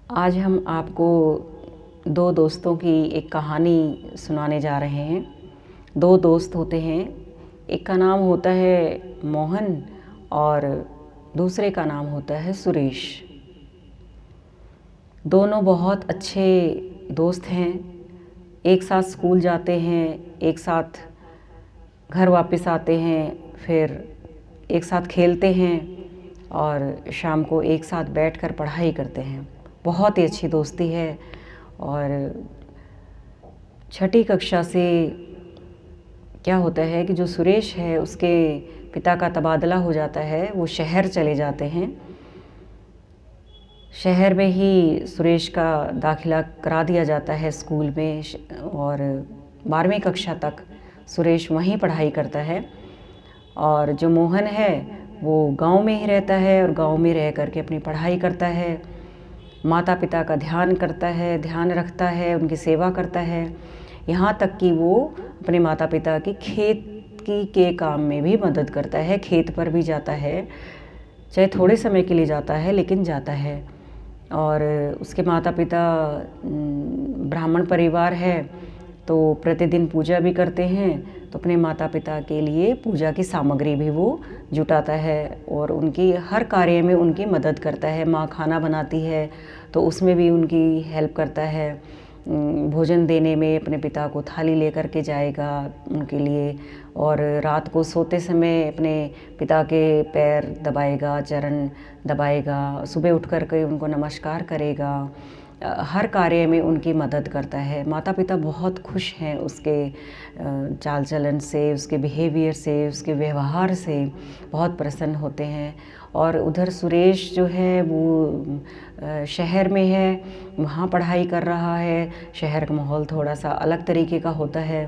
आज हम आपको दो दोस्तों की एक कहानी सुनाने जा रहे हैं। दो दोस्त होते हैं, एक का नाम होता है मोहन और दूसरे का नाम होता है सुरेश। दोनों बहुत अच्छे दोस्त हैं, एक साथ स्कूल जाते हैं, एक साथ घर वापस आते हैं, फिर एक साथ खेलते हैं और शाम को एक साथ बैठकर पढ़ाई करते हैं। बहुत ही अच्छी दोस्ती है। और छठी कक्षा से क्या होता है कि जो सुरेश है उसके पिता का तबादला हो जाता है, वो शहर चले जाते हैं। शहर में ही सुरेश का दाखिला करा दिया जाता है स्कूल में और 12वीं कक्षा तक सुरेश वहीं पढ़ाई करता है। और जो मोहन है वो गांव में ही रहता है और गांव में रह करके अपनी पढ़ाई करता है, माता पिता का ध्यान करता है, ध्यान रखता है, उनकी सेवा करता है। यहाँ तक कि वो अपने माता पिता की खेती के काम में भी मदद करता है, खेत पर भी जाता है, चाहे थोड़े समय के लिए जाता है लेकिन जाता है। और उसके माता पिता ब्राह्मण परिवार है तो प्रतिदिन पूजा भी करते हैं, तो अपने माता पिता के लिए पूजा की सामग्री भी वो जुटाता है और उनकी हर कार्य में उनकी मदद करता है। माँ खाना बनाती है तो उसमें भी उनकी हेल्प करता है। भोजन देने में अपने पिता को थाली लेकर के जाएगा उनके लिए, और रात को सोते समय अपने पिता के पैर दबाएगा, चरण दबाएगा, सुबह उठ कर के उनको नमस्कार करेगा, हर कार्य में उनकी मदद करता है। माता पिता बहुत खुश हैं उसके चाल चलन से, उसके बिहेवियर से, उसके व्यवहार से बहुत प्रसन्न होते हैं। और उधर सुरेश जो है वो शहर में है, वहाँ पढ़ाई कर रहा है। शहर का माहौल थोड़ा सा अलग तरीके का होता है।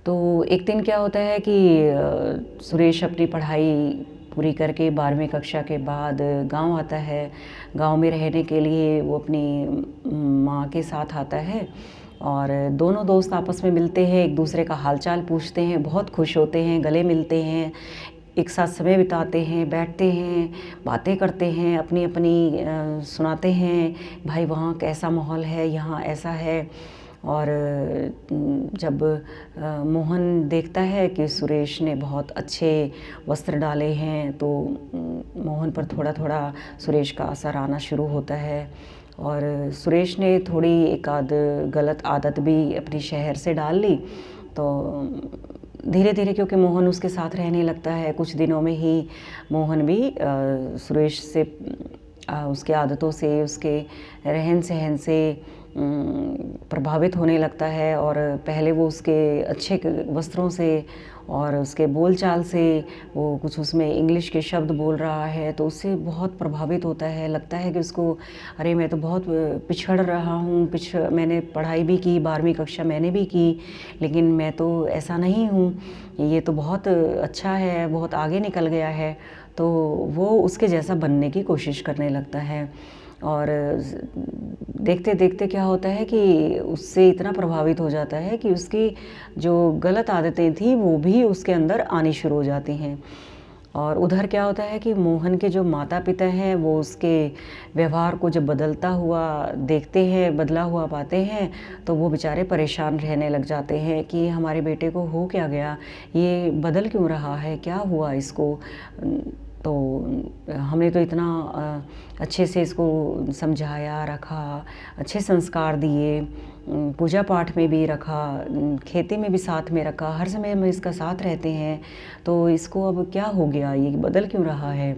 तो एक दिन क्या होता है कि सुरेश अपनी पढ़ाई पूरी करके 12वीं कक्षा के बाद गांव आता है। गांव में रहने के लिए वो अपनी माँ के साथ आता है और दोनों दोस्त आपस में मिलते हैं, एक दूसरे का हालचाल पूछते हैं, बहुत खुश होते हैं, गले मिलते हैं, एक साथ समय बिताते हैं, बैठते हैं, बातें करते हैं, अपनी अपनी सुनाते हैं, भाई वहाँ कैसा माहौल है, यहाँ ऐसा है। और जब मोहन देखता है कि सुरेश ने बहुत अच्छे वस्त्र डाले हैं तो मोहन पर थोड़ा थोड़ा सुरेश का असर आना शुरू होता है। और सुरेश ने थोड़ी एक आध गलत आदत भी अपनी शहर से डाल ली, तो धीरे धीरे क्योंकि मोहन उसके साथ रहने लगता है, कुछ दिनों में ही मोहन भी सुरेश से उसके आदतों से, उसके रहन सहन से प्रभावित होने लगता है। और पहले वो उसके अच्छे वस्त्रों से और उसके बोलचाल से, वो कुछ उसमें इंग्लिश के शब्द बोल रहा है तो उससे बहुत प्रभावित होता है। लगता है कि उसको अरे मैं तो बहुत पिछड़ रहा हूँ, मैंने पढ़ाई भी की, 12वीं कक्षा मैंने भी की, लेकिन मैं तो ऐसा नहीं हूँ, ये तो बहुत अच्छा है, बहुत आगे निकल गया है। तो वो उसके जैसा बनने की कोशिश करने लगता है। और देखते देखते क्या होता है कि उससे इतना प्रभावित हो जाता है कि उसकी जो गलत आदतें थी वो भी उसके अंदर आनी शुरू हो जाती हैं। और उधर क्या होता है कि मोहन के जो माता पिता हैं वो उसके व्यवहार को जब बदलता हुआ देखते हैं, बदला हुआ पाते हैं, तो वो बेचारे परेशान रहने लग जाते हैं कि हमारे बेटे को हो क्या गया, ये बदल क्यों रहा है, क्या हुआ इसको। तो हमने तो इतना अच्छे से इसको समझाया रखा, अच्छे संस्कार दिए, पूजा पाठ में भी रखा, खेती में भी साथ में रखा, हर समय हम इसका साथ रहते हैं, तो इसको अब क्या हो गया, ये बदल क्यों रहा है।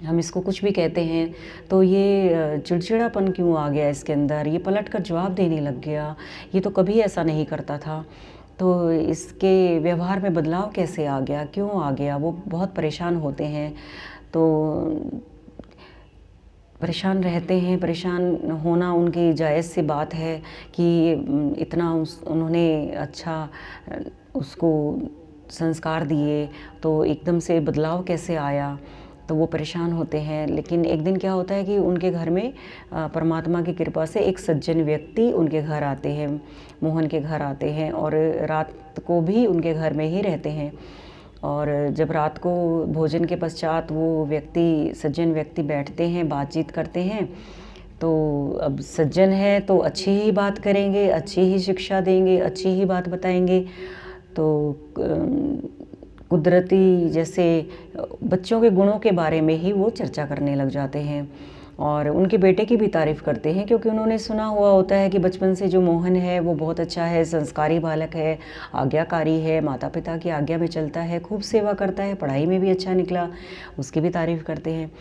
हम इसको कुछ भी कहते हैं तो ये चिड़चिड़ापन क्यों आ गया इसके अंदर, ये पलट कर जवाब देने लग गया, ये तो कभी ऐसा नहीं करता था, तो इसके व्यवहार में बदलाव कैसे आ गया, क्यों आ गया। वो बहुत परेशान होते हैं। तो परेशान रहते हैं, परेशान होना उनकी जायज़ सी बात है कि इतना उन्होंने अच्छा उसको संस्कार दिए तो एकदम से बदलाव कैसे आया, तो वो परेशान होते हैं। लेकिन एक दिन क्या होता है कि उनके घर में परमात्मा की कृपा से एक सज्जन व्यक्ति उनके घर आते हैं, मोहन के घर आते हैं और रात को भी उनके घर में ही रहते हैं। और जब रात को भोजन के पश्चात वो व्यक्ति, सज्जन व्यक्ति बैठते हैं, बातचीत करते हैं, तो अब सज्जन है तो अच्छी ही बात करेंगे, अच्छी ही शिक्षा देंगे, अच्छी ही बात बताएंगे। तो कुदरती जैसे बच्चों के गुणों के बारे में ही वो चर्चा करने लग जाते हैं और उनके बेटे की भी तारीफ़ करते हैं, क्योंकि उन्होंने सुना हुआ होता है कि बचपन से जो मोहन है वो बहुत अच्छा है, संस्कारी बालक है, आज्ञाकारी है, माता पिता की आज्ञा में चलता है, खूब सेवा करता है, पढ़ाई में भी अच्छा निकला, उसकी भी तारीफ़ करते हैं।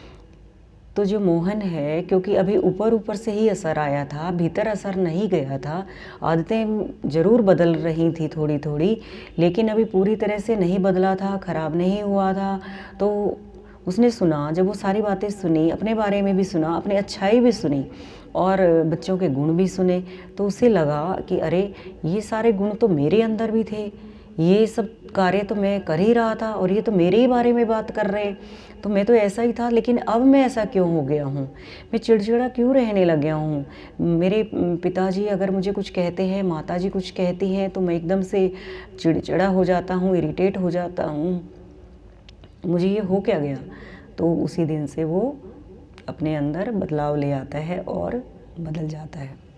तो जो मोहन है, क्योंकि अभी ऊपर ऊपर से ही असर आया था, भीतर असर नहीं गया था, आदतें ज़रूर बदल रही थी थोड़ी थोड़ी, लेकिन अभी पूरी तरह से नहीं बदला था, ख़राब नहीं हुआ था। तो उसने सुना, जब वो सारी बातें सुनी, अपने बारे में भी सुना, अपनी अच्छाई भी सुनी और बच्चों के गुण भी सुने, तो उसे लगा कि अरे ये सारे गुण तो मेरे अंदर भी थे, ये सब कार्य तो मैं कर ही रहा था और ये तो मेरे ही बारे में बात कर रहे, तो मैं तो ऐसा ही था, लेकिन अब मैं ऐसा क्यों हो गया हूँ, मैं चिड़चिड़ा क्यों रहने लग गया हूँ। मेरे पिताजी अगर मुझे कुछ कहते हैं, माताजी कुछ कहती हैं, तो मैं एकदम से चिड़चिड़ा हो जाता हूँ, इरिटेट हो जाता हूँ, मुझे ये हो क्या गया। तो उसी दिन से वो अपने अंदर बदलाव ले आता है और बदल जाता है।